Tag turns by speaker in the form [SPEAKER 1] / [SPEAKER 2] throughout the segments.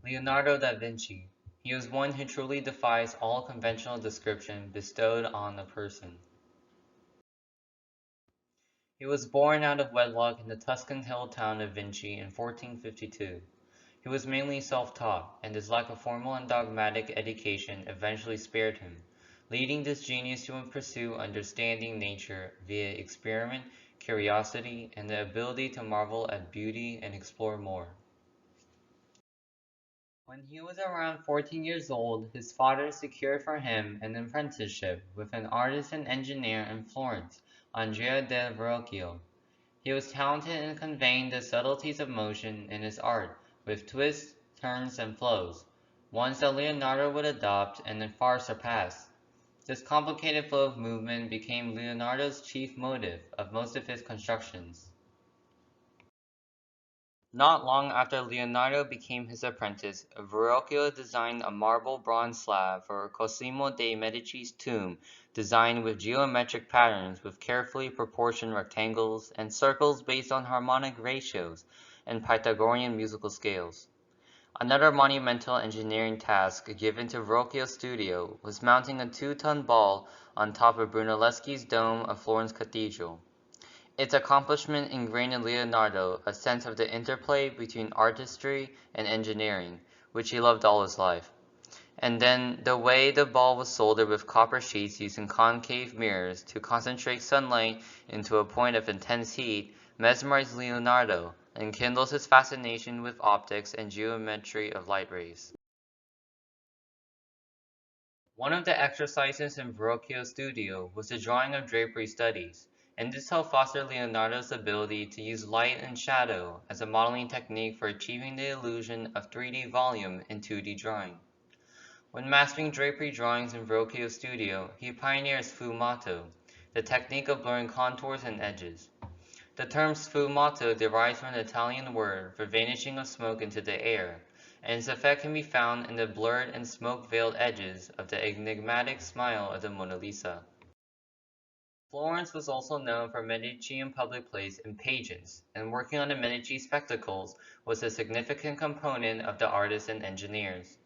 [SPEAKER 1] Leonardo da Vinci. He was one who truly defies all conventional description bestowed on a person. He was born out of wedlock in the Tuscan hill town of Vinci in 1452. He was mainly self-taught, and his lack of formal and dogmatic education eventually spared him, leading this genius to pursue understanding nature via experiment, curiosity, and the ability to marvel at beauty and explore more. When he was around 14 years old, his father secured for him an apprenticeship with an artist and engineer in Florence, Andrea del Verrocchio. He was talented in conveying the subtleties of motion in his art, with twists, turns, and flows, ones that Leonardo would adopt and then far surpass. This complicated flow of movement became Leonardo's chief motive of most of his constructions. Not long after Leonardo became his apprentice, Verrocchio designed a marble bronze slab for Cosimo de' Medici's tomb, designed with geometric patterns with carefully proportioned rectangles and circles based on harmonic ratios and Pythagorean musical scales. Another monumental engineering task given to Verrocchio's studio was mounting a 2-ton ball on top of Brunelleschi's dome of Florence Cathedral. Its accomplishment ingrained in Leonardo a sense of the interplay between artistry and engineering, which he loved all his life. And then the way the ball was soldered with copper sheets using concave mirrors to concentrate sunlight into a point of intense heat mesmerized Leonardo and kindles his fascination with optics and geometry of light rays. One of the exercises in Verrocchio's studio was the drawing of drapery studies, and this helped foster Leonardo's ability to use light and shadow as a modeling technique for achieving the illusion of 3D volume in 2D drawing. When mastering drapery drawings in Verrocchio's studio, he pioneered sfumato, the technique of blurring contours and edges. The term sfumato derives from the Italian word for vanishing of smoke into the air, and its effect can be found in the blurred and smoke-veiled edges of the enigmatic smile of the Mona Lisa. Florence was also known for Medicean public plays and pageants, and working on the Medici spectacles was a significant component of the artists and engineers.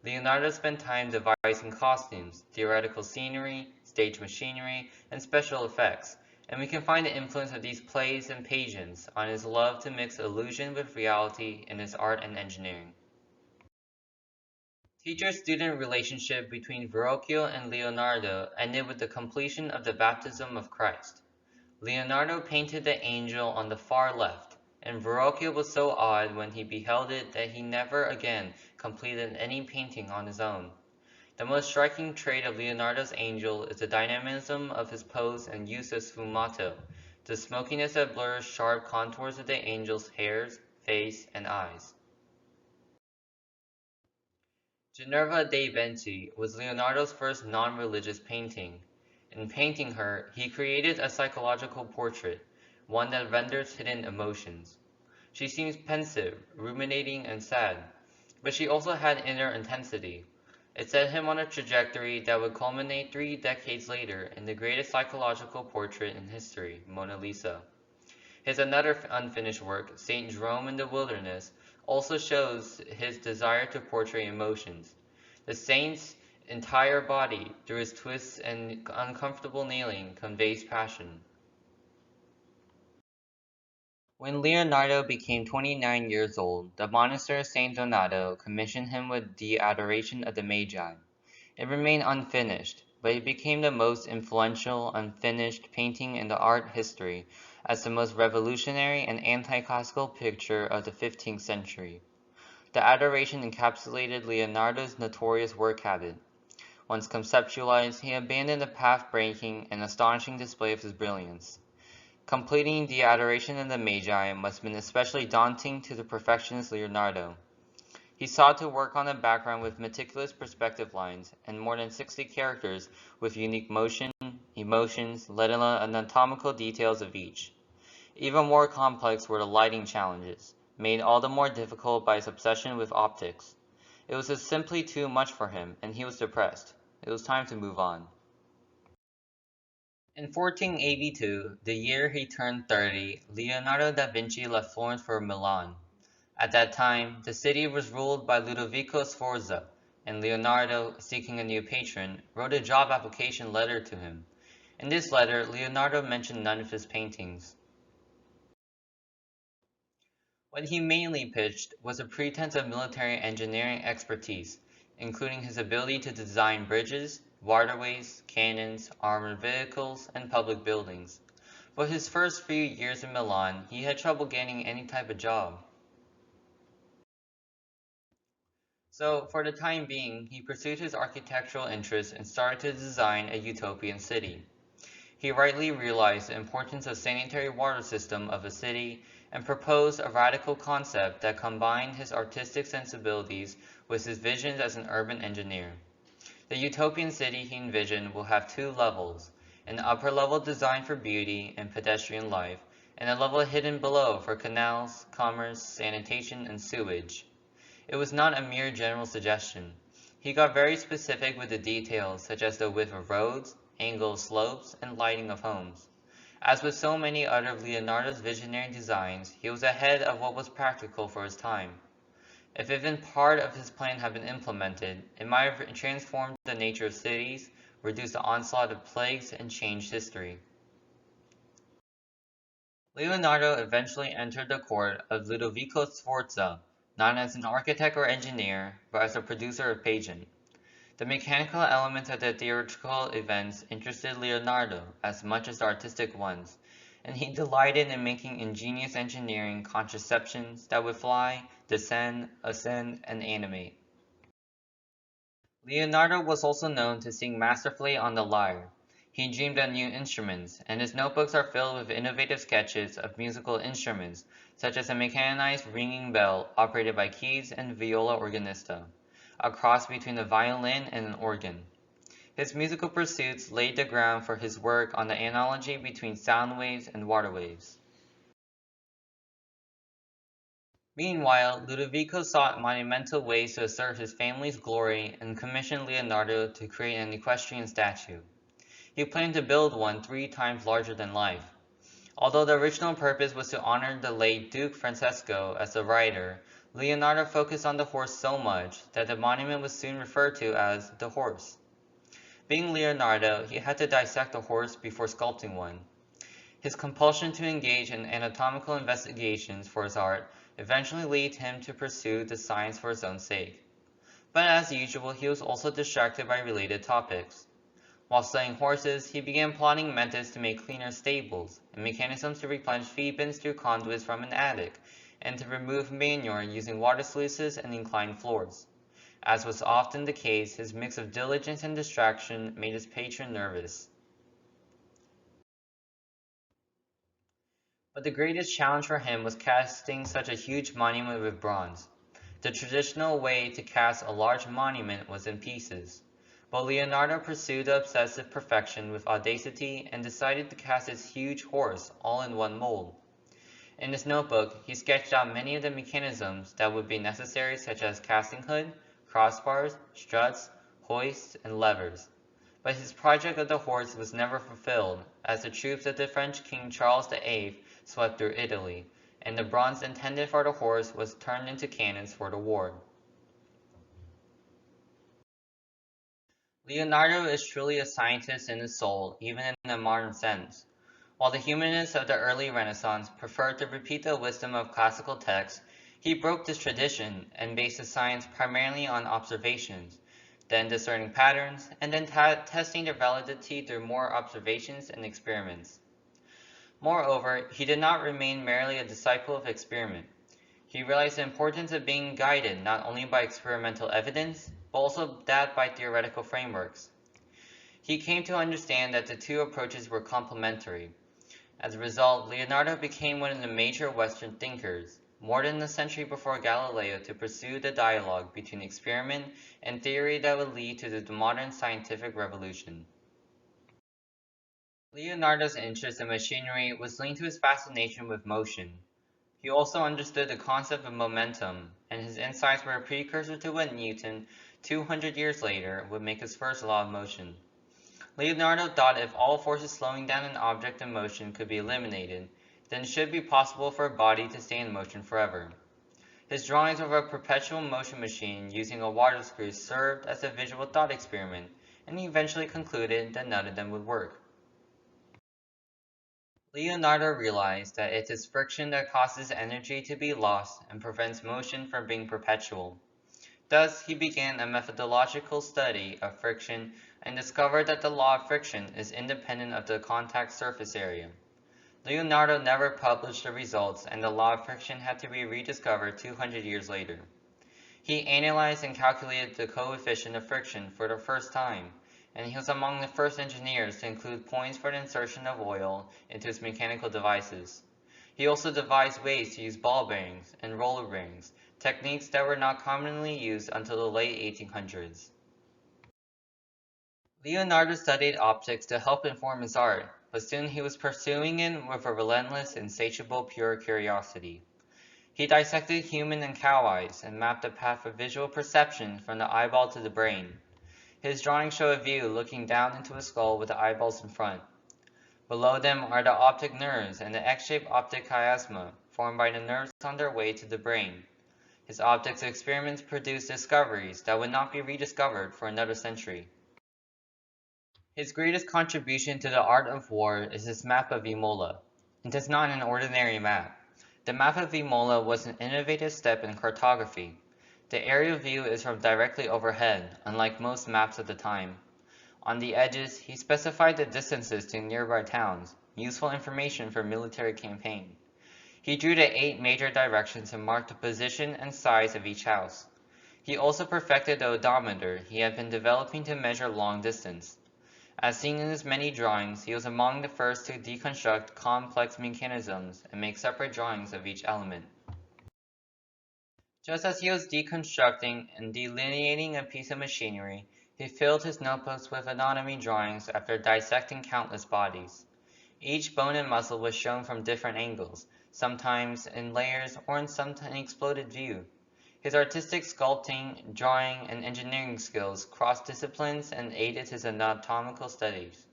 [SPEAKER 1] Leonardo spent time devising costumes, theoretical scenery, stage machinery, and special effects, and we can find the influence of these plays and pageants on his love to mix illusion with reality in his art and engineering. Teacher-student relationship between Verrocchio and Leonardo ended with the completion of the baptism of Christ. Leonardo painted the angel on the far left, and Verrocchio was so awed when he beheld it that he never again completed any painting on his own. The most striking trait of Leonardo's angel is the dynamism of his pose and use of sfumato, the smokiness that blurs sharp contours of the angel's hairs, face, and eyes. Ginevra dei Benci was Leonardo's first non-religious painting. In painting her, he created a psychological portrait, one that renders hidden emotions. She seems pensive, ruminating, and sad, but she also had inner intensity. It set him on a trajectory that would culminate 3 decades later in the greatest psychological portrait in history, Mona Lisa. His another unfinished work, Saint Jerome in the Wilderness, also shows his desire to portray emotions. The saint's entire body, through his twists and uncomfortable kneeling, conveys passion. When Leonardo became 29 years old, the monastery of Saint Donato commissioned him with the Adoration of the Magi. It remained unfinished, but it became the most influential unfinished painting in the art history as the most revolutionary and anti-classical picture of the 15th century. The Adoration encapsulated Leonardo's notorious work habit. Once conceptualized, he abandoned the path-breaking and astonishing display of his brilliance. Completing the Adoration of the Magi must have been especially daunting to the perfectionist Leonardo. He sought to work on the background with meticulous perspective lines and more than 60 characters with unique motion, emotions, let alone anatomical details of each. Even more complex were the lighting challenges, made all the more difficult by his obsession with optics. It was just simply too much for him, and he was depressed. It was time to move on. In 1482, the year he turned 30, Leonardo da Vinci left Florence for Milan. At that time, the city was ruled by Ludovico Sforza, and Leonardo, seeking a new patron, wrote a job application letter to him. In this letter, Leonardo mentioned none of his paintings. What he mainly pitched was a pretense of military engineering expertise, including his ability to design bridges, waterways, cannons, armored vehicles, and public buildings. But his first few years in Milan, he had trouble getting any type of job. So, for the time being, he pursued his architectural interests and started to design a utopian city. He rightly realized the importance of sanitary water system of a city and proposed a radical concept that combined his artistic sensibilities with his visions as an urban engineer. The utopian city he envisioned will have two levels, an upper level designed for beauty and pedestrian life, and a level hidden below for canals, commerce, sanitation, and sewage. It was not a mere general suggestion. He got very specific with the details such as the width of roads, angle of slopes, and lighting of homes. As with so many other of Leonardo's visionary designs, he was ahead of what was practical for his time. If even part of his plan had been implemented, it might have transformed the nature of cities, reduced the onslaught of plagues, and changed history. Leonardo eventually entered the court of Ludovico Sforza, not as an architect or engineer, but as a producer of pageant. The mechanical elements of the theatrical events interested Leonardo as much as the artistic ones, and he delighted in making ingenious engineering contraceptions that would fly, descend, ascend, and animate. Leonardo was also known to sing masterfully on the lyre. He dreamed of new instruments, and his notebooks are filled with innovative sketches of musical instruments, such as a mechanized ringing bell operated by keys and viola organista, a cross between a violin and an organ. His musical pursuits laid the ground for his work on the analogy between sound waves and water waves. Meanwhile, Ludovico sought monumental ways to assert his family's glory and commissioned Leonardo to create an equestrian statue. He planned to build one 3 times larger than life. Although the original purpose was to honor the late Duke Francesco as the rider, Leonardo focused on the horse so much that the monument was soon referred to as the horse. Being Leonardo, he had to dissect a horse before sculpting one. His compulsion to engage in anatomical investigations for his art eventually led him to pursue the science for its own sake. But as usual, he was also distracted by related topics. While studying horses, he began plotting methods to make cleaner stables, and mechanisms to replenish feed bins through conduits from an attic, and to remove manure using water sluices and inclined floors. As was often the case, his mix of diligence and distraction made his patron nervous. But the greatest challenge for him was casting such a huge monument with bronze. The traditional way to cast a large monument was in pieces, but Leonardo pursued the obsessive perfection with audacity and decided to cast his huge horse all in one mold. In his notebook, he sketched out many of the mechanisms that would be necessary, such as casting hood, crossbars, struts, hoists, and levers. But his project of the horse was never fulfilled, as the troops of the French King Charles VIII swept through Italy, and the bronze intended for the horse was turned into cannons for the war. Leonardo is truly a scientist in his soul, even in a modern sense. While the humanists of the early Renaissance preferred to repeat the wisdom of classical texts, he broke this tradition and based his science primarily on observations, then discerning patterns, and then testing their validity through more observations and experiments. Moreover, he did not remain merely a disciple of experiment. He realized the importance of being guided not only by experimental evidence, but also that by theoretical frameworks. He came to understand that the two approaches were complementary. As a result, Leonardo became one of the major Western thinkers, more than a century before Galileo, to pursue the dialogue between experiment and theory that would lead to the modern scientific revolution. Leonardo's interest in machinery was linked to his fascination with motion. He also understood the concept of momentum, and his insights were a precursor to what Newton, 200 years later, would make his first law of motion. Leonardo thought if all forces slowing down an object in motion could be eliminated, then it should be possible for a body to stay in motion forever. His drawings of a perpetual motion machine using a water screw served as a visual thought experiment, and he eventually concluded that none of them would work. Leonardo realized that it is friction that causes energy to be lost and prevents motion from being perpetual. Thus, he began a methodological study of friction and discovered that the law of friction is independent of the contact surface area. Leonardo never published the results, and the law of friction had to be rediscovered 200 years later. He analyzed and calculated the coefficient of friction for the first time, and he was among the first engineers to include points for the insertion of oil into his mechanical devices. He also devised ways to use ball bearings and roller bearings, techniques that were not commonly used until the late 1800s. Leonardo studied optics to help inform his art, but soon he was pursuing it with a relentless, insatiable, pure curiosity. He dissected human and cow eyes and mapped the path of visual perception from the eyeball to the brain. His drawings show a view looking down into a skull with the eyeballs in front. Below them are the optic nerves and the X-shaped optic chiasma formed by the nerves on their way to the brain. His optics experiments produced discoveries that would not be rediscovered for another century. His greatest contribution to the art of war is his map of Imola. It is not an ordinary map. The map of Imola was an innovative step in cartography. The aerial view is from directly overhead, unlike most maps of the time. On the edges, he specified the distances to nearby towns, useful information for military campaign. He drew the 8 major directions and marked the position and size of each house. He also perfected the odometer he had been developing to measure long distance. As seen in his many drawings, he was among the first to deconstruct complex mechanisms and make separate drawings of each element. Just as he was deconstructing and delineating a piece of machinery, he filled his notebooks with anatomy drawings after dissecting countless bodies. Each bone and muscle was shown from different angles, sometimes in layers or in some exploded view. His artistic sculpting, drawing, and engineering skills crossed disciplines and aided his anatomical studies.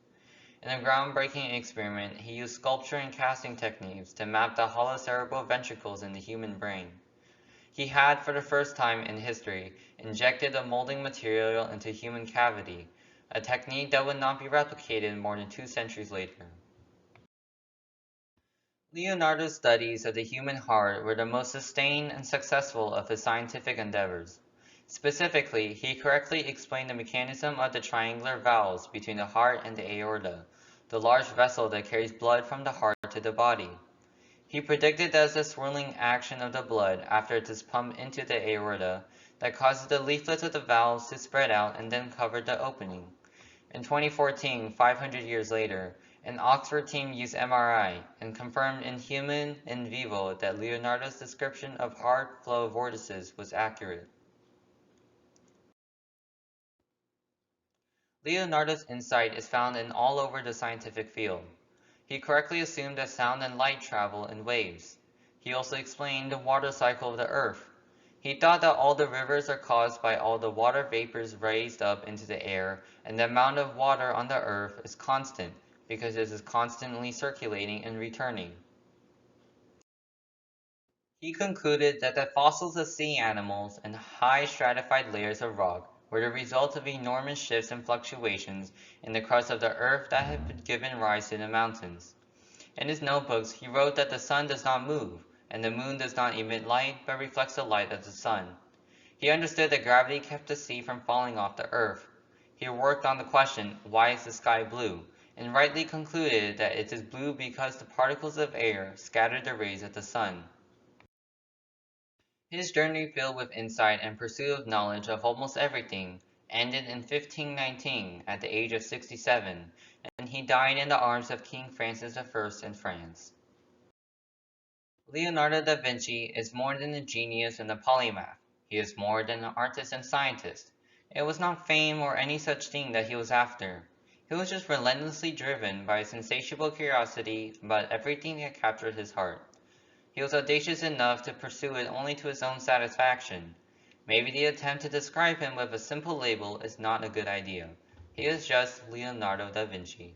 [SPEAKER 1] In a groundbreaking experiment, he used sculpture and casting techniques to map the hollow cerebral ventricles in the human brain. He had, for the first time in history, injected a molding material into a human cavity, a technique that would not be replicated more than 2 centuries later. Leonardo's studies of the human heart were the most sustained and successful of his scientific endeavors. Specifically, he correctly explained the mechanism of the triangular valves between the heart and the aorta, the large vessel that carries blood from the heart to the body. He predicted that it's the swirling action of the blood after it is pumped into the aorta that causes the leaflets of the valves to spread out and then cover the opening. In 2014, 500 years later, an Oxford team used MRI and confirmed in human in vivo that Leonardo's description of heart flow vortices was accurate. Leonardo's insight is found in all over the scientific field. He correctly assumed that sound and light travel in waves. He also explained the water cycle of the earth. He thought that all the rivers are caused by all the water vapors raised up into the air, and the amount of water on the earth is constant because it is constantly circulating and returning. He concluded that the fossils of sea animals and high stratified layers of rock were the result of enormous shifts and fluctuations in the crust of the earth that had given rise to the mountains. In his notebooks, he wrote that the sun does not move, and the moon does not emit light but reflects the light of the sun. He understood that gravity kept the sea from falling off the earth. He worked on the question, why is the sky blue? And rightly concluded that it is blue because the particles of air scattered the rays of the sun. His journey filled with insight and pursuit of knowledge of almost everything ended in 1519 at the age of 67, and he died in the arms of King Francis I in France. Leonardo da Vinci is more than a genius and a polymath. He is more than an artist and scientist. It was not fame or any such thing that he was after. He was just relentlessly driven by his insatiable curiosity about everything that captured his heart. He was audacious enough to pursue it only to his own satisfaction. Maybe the attempt to describe him with a simple label is not a good idea. He is just Leonardo da Vinci.